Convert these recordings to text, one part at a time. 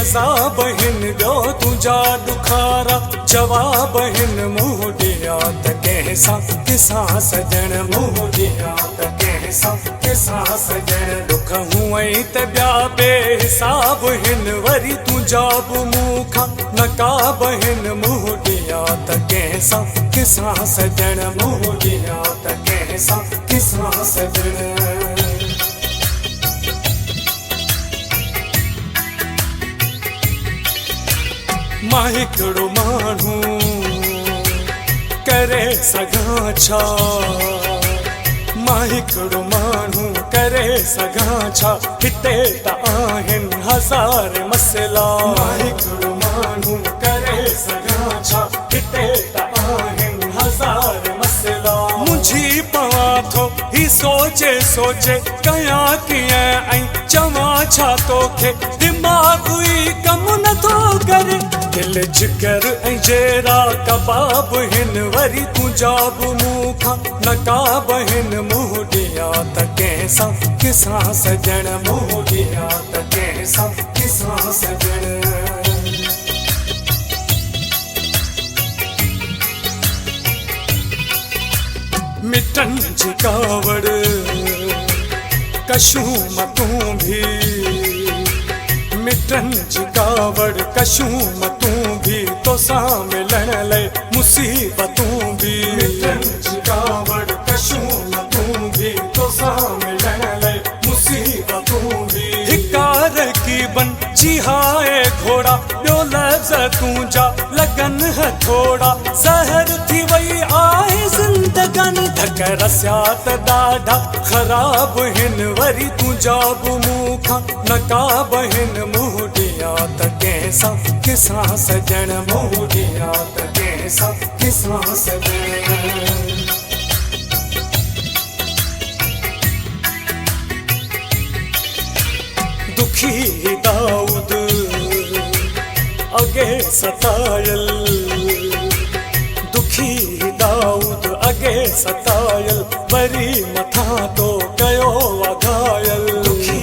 अज़ाब हिन ॿियो तुंहिंजा ॾुखारा जवाब हिन मूं ॾिया त कंहिंसां किसां सजण मूं ॾिया त कंहिंसां किसां सजण दुख हूअं ई त ॿिया बेहिसाब हिन वरी तुंहिंजा बि मूंखां नकाब हिन मूं ॾिया त कंहिंसां किसां सजण मूं ॾिया त कंहिंसां किसां सजण। मां हिकिड़ो माण्हू करे सघां छा मां हिकिड़ो माण्हू करे सघां छा हिते त आहिनि हज़ार मसइला मां हिकिड़ो माण्हू करे सघां छा हिते त आहिनि हज़ार मसइला मुंझी पवां थो ही सोचे सोचे कयां कीअं ऐं चवां छा तोखे दिमाग़ ई कमु नथो करे दिल जिगर ऐं जहिड़ा कबाब हिन वरी तुंहिंजा बि मूंखां नकाब हिन मूं ॾिया त कंहिंसां किसां सजण मूं ॾिया त कंहिंसां किसां सजण। मिटन जी कावड़ कशूं मतूं भी मिटन जी कावड़ कशूं मतूं भी तोसां मिलण लाइ मुसीबतूं भी मिटन जी कावड़ कशूं मतूं भी तोसां मिलण लाइ मुसीबतूं भी हिकार की बन जी हाय घोड़ा ॿियो लफ़्ज़ तुंहिंजा लगन हथोड़ा ज़हर थी वई आहे ज़िंदगानी धकर सियात ॾाढा ख़राब हिन वरी तुंहिंजा बि मूंखां नकाब हिन मूं ॾिया त कंहिंसां किसां सजण मूं ॾिया त कंहिंसां किसां सजण। दुखी दाऊद अगे सतायल दुखी दाऊद अगे सतायल वरी मथां तो कयो वघायल दुखी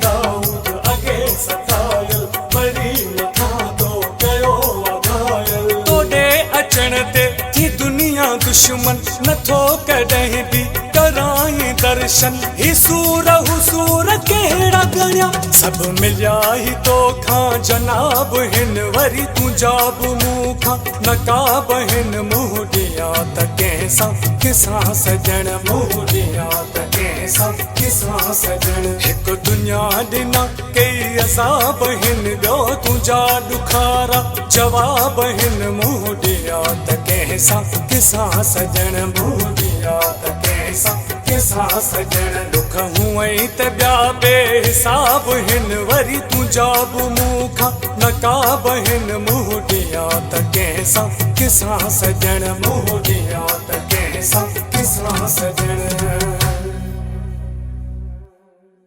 दाऊद अगे सतायल वरी मथां तो कयो वघायल तोॾे अचण ते थी दुनिया दुश्मन नथो कॾहिं बि कराई दर्शन ही सूर हुसूर कहिड़ा गणिया सभु मिलिया ही तोखां जनाब हिन वरी तुंहिंजा बि मूंखां नकाब हिन मूं ॾिया त कंहिंसां किसां सजण मूं ॾिया त कंहिंसां किसां सजण। हिकु दुनिया ॾिना कई अज़ाब हिन ॿियो तुंहिंजा ॾुखारा जवाब हिन मूं ॾिया त कंहिंसां किसां सजण मूं ॾिया त कंहिंसां किसां सजण दुख हूअं ई त ॿिया बेहिसाब हिन वरी तुंहिंजा बि मूंखां नकाब हिन मूं ॾिया त कंहिंसां किसां सजण मूं ॾिया त कंहिंसां किसां सजण।